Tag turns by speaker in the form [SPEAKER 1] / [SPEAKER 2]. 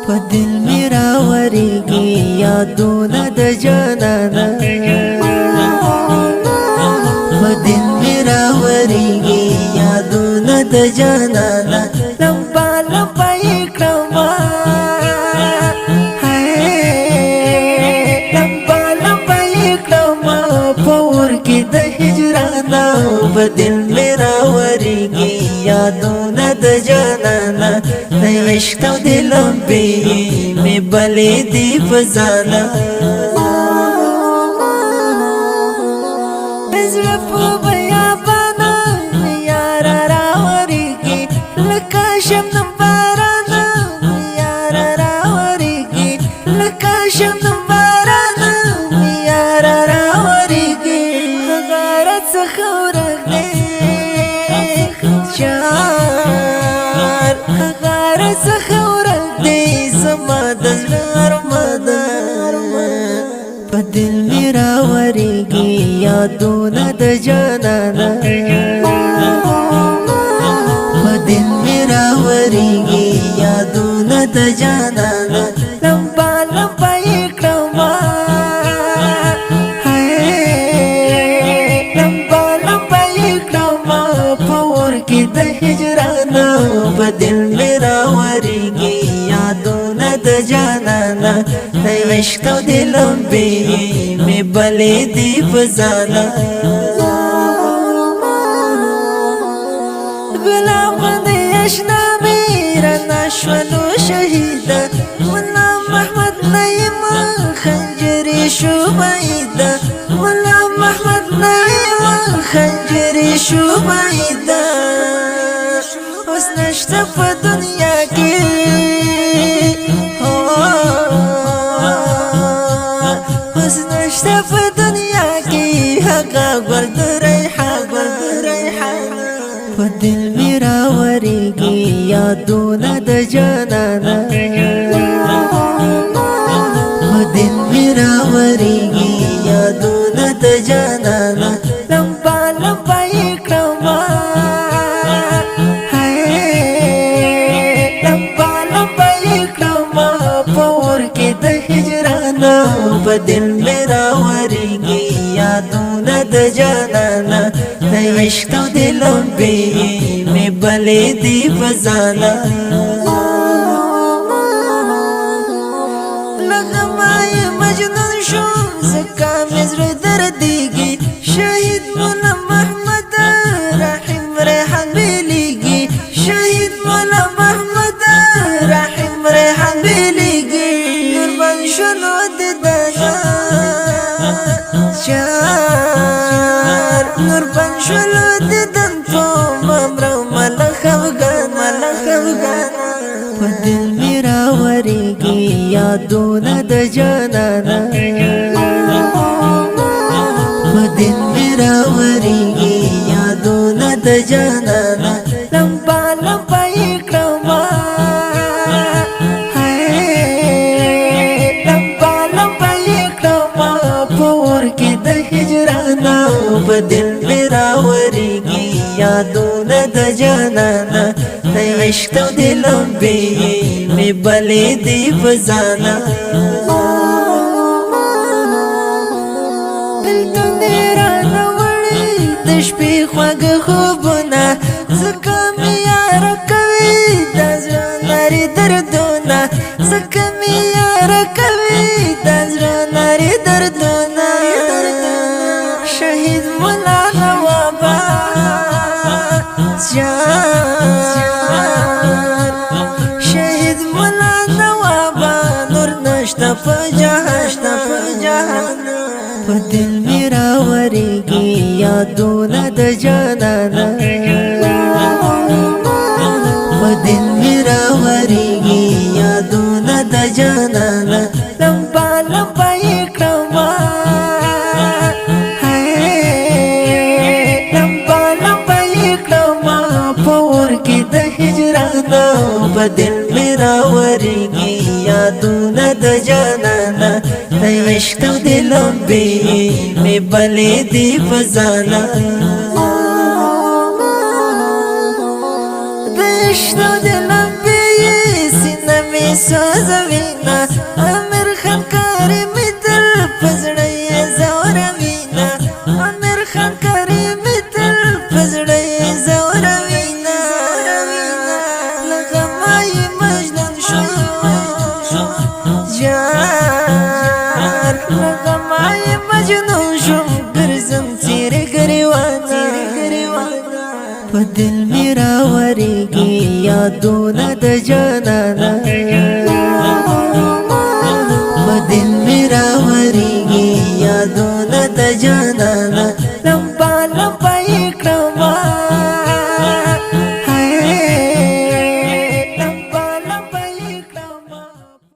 [SPEAKER 1] په دل می راورېږي یادونه د جانانه په دل می راورېږي یادونه د جانانه لمبا لمبا یې کړمه لمبا لمبا یې کړمه په اور کې د هجرانه په دل می راورېږي یادونه د جانانه د عشق او د لمبې مې بلې دي په ځانه د زړه په بیابانه یاره راورېږي لکه شبنم بارانه یاره راورېږي لکه شبنم بارانه یاره راورېږي هغه راڅخه ورک دی په دل می راورېږي یادونه د جانانه په دل می راورېږي یادونه د جانانه لمبا لمبا یې کړمه لمبا لمبا یې کړمه په اور کې د هجرانه په دل می راورېږي یادونه د جانانه د عشق او د لمبې مې بلې دي په ځانه ګلاب غوندې اشنا مې رانه شولو شهیده ملا محمد نعیم خنجرې شو بعیده ملا محمد نعیم خنجرې شو بعیده اوس نشته په دنیا کې نشته په دنیا کې هغه ګل د ریحان په دل می راورېږي یادونه د جانانه په دل می راورېږي یادونه د جانانه لمبا لمبا یې کړمه لمبا لمبا یې کړمه په اور کې د هجرانه په دل می راورېږي یادونه د جانانه د عشق او د لمبې مې بلې دي په ځانه لکه ما یې مجنون شوم ځکه مې زړه دردېږي شهید مولا محمد رحیم ریحان بیلیږي شهید مولا محمد رحیم ریحان بیلیږي قربان شولو د قربان شولو دیدن په ممرو ملخ افغان په دل می راورېږي یادونه د جانانه په دل می راورېږي یادونه د جانانه لمبا لمبا یې کړمه لمبا لمبا یې کړمه په اور کې د هجرانه په دل می راورېږي یادونه د جانانه د عشق او د لمبې مې بلې دي په ځانه بېلتون دې رانه وړي د شپې خواږه خوبونه ځکه مې یاره کوي دا زړه نري دردونه ځکه مې یاره کوي دا زړه نري دردونه شهید مولا نوابا شهید مولا نوابا نور نشته په جهان په دل می راورېږي یادونه د جانانه په دل می راورېږي یادونه د جانانه لمبا لمبا یې کړمه لمبا لمبا یې کړمه په اور کې د هجرانه په دل می راورېږي یادونه د جانانه د عشق او د لمبې مې بلې دي په ځانه د عشق او د لمبې سینه مې سوځوي په دل میرا ورګي یادونه د جانانا په دل میرا ورګي یادونه د جانانا